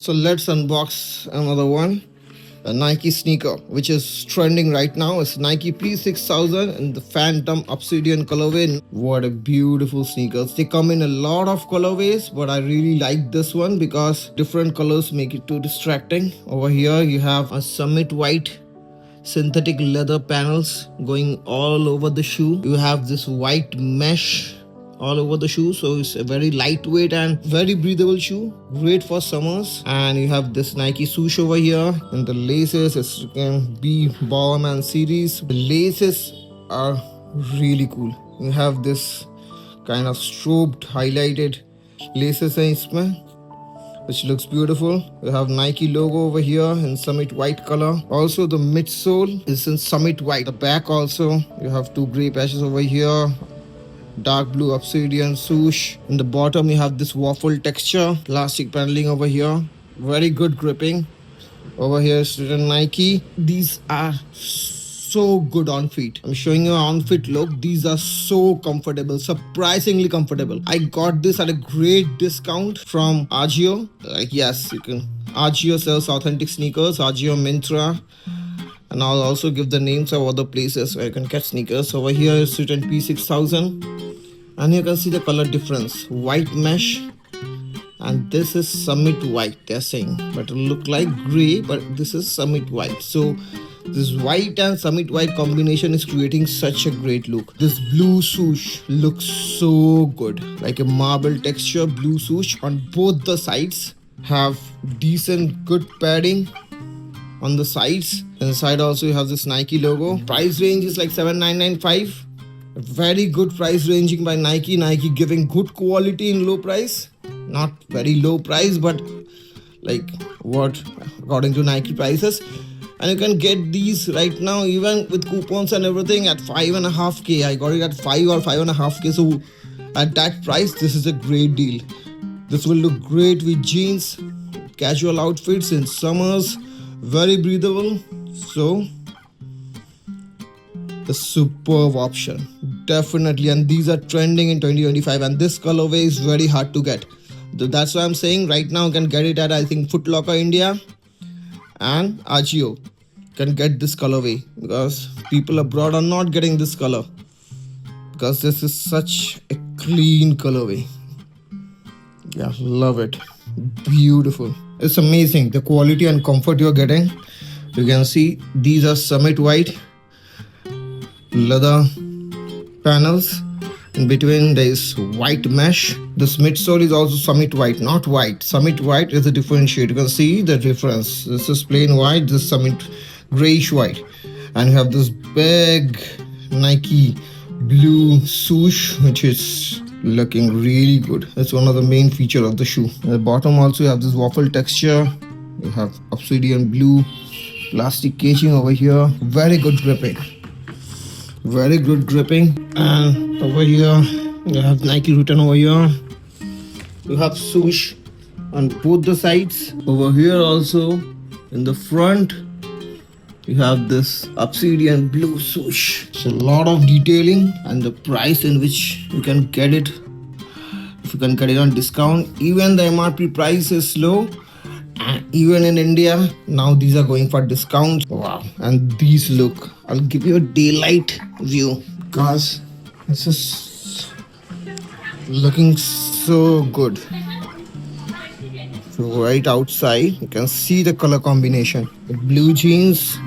So let's unbox another one. A Nike sneaker, which is trending right now. It's Nike P-6000 in the Phantom Obsidian colorway. What a beautiful sneakers. They come in a lot of colorways, but I really like this one because different colors make it too distracting. Over here, you have a Summit white synthetic leather panels going all over the shoe. You have this white mesh all over the shoe, so it's a very lightweight and very breathable shoe, great for summers. And you have this Nike swoosh over here, and the laces is can be Bomberman series. The laces are really cool. You have this kind of strobed highlighted laces in इसमें, which looks beautiful. You have Nike logo over here in Summit white color. Also the midsole is in Summit white. The back also, you have two gray patches over here, dark blue Obsidian swoosh. In the bottom you have this waffle texture, plastic paneling over here, very good gripping. Over here is written Nike. These are so good on feet. I'm showing you an on fit look. These are so comfortable, surprisingly comfortable. I got this at a great discount from Agio. Like, yes, you can. Agio sells authentic sneakers, Agio, Mintra. And I'll also give the names of other places where you can get sneakers. Over here is written P6000. And you can see the color difference. White mesh. And this is Summit white, they're saying. But it'll look like gray, but this is Summit white. So this white and Summit white combination is creating such a great look. This blue swoosh looks so good. Like a marble texture blue swoosh on both the sides. Have decent good padding on the sides. Inside also you have this Nike logo. Price range is like 7,995. Very good price ranging by Nike. Nike giving good quality in low price. Not very low price, but like what according to Nike prices. And you can get these right now even with coupons and everything at 5.5k. I got it at 5 or 5.5k. So at that price, this is a great deal. This will look great with jeans, casual outfits in summers. Very breathable. So a superb option, definitely. And these are trending in 2025, and this colorway is very hard to get. That's why I'm saying right now you can get it at, I think, Foot Locker India and Agio can get this colorway, because people abroad are not getting this color because this is such a clean colorway. Yeah, love it. Beautiful. It's amazing the quality and comfort you're getting. You can see these are Summit white leather panels. In between there is white mesh. This midsole is also Summit white, not white. Summit white is a different shade. You can see the difference. This is plain white, this is Summit grayish white. And you have this big Nike blue swoosh, which is looking really good. That's one of the main feature of the shoe. At the bottom also you have this waffle texture. You have obsidian blue plastic casing over here. Very good gripping. Very good gripping. And over here you have Nike written over here. You have swoosh on both the sides. Over here also in the front you have this obsidian blue swoosh. It's a lot of detailing, and the price in which you can get it, if you can get it on discount, even the MRP price is low. And even in India now these are going for discounts. Wow. And these look, I'll give you a daylight view because this is looking so good. So right outside you can see the color combination. The blue jeans,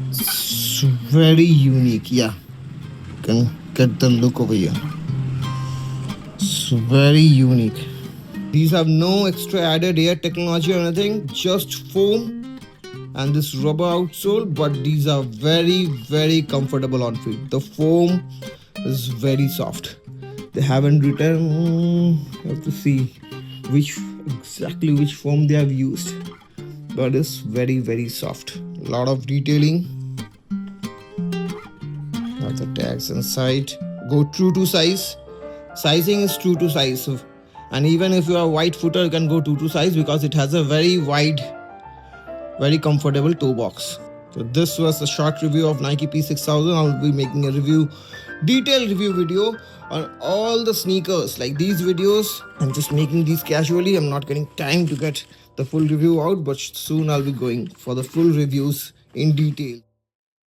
it's very unique. Yeah, you can get the look over here. It's very unique. These have no extra added air technology or anything, just foam and this rubber outsole, but these are very, very comfortable on feet. The foam is very soft. They haven't written, you have to see which foam they have used, but it's very, very soft. A lot of detailing. Have the tags inside. Go true to size. Sizing is true to size. And even if you are a wide footer, you can go 2 to size because it has a very wide, very comfortable toe box. So this was a short review of Nike P-6000. I'll be making a review detailed review video on all the sneakers. Like these videos, I'm just making these casually. I'm not getting time to get the full review out, but soon I'll be going for the full reviews in detail.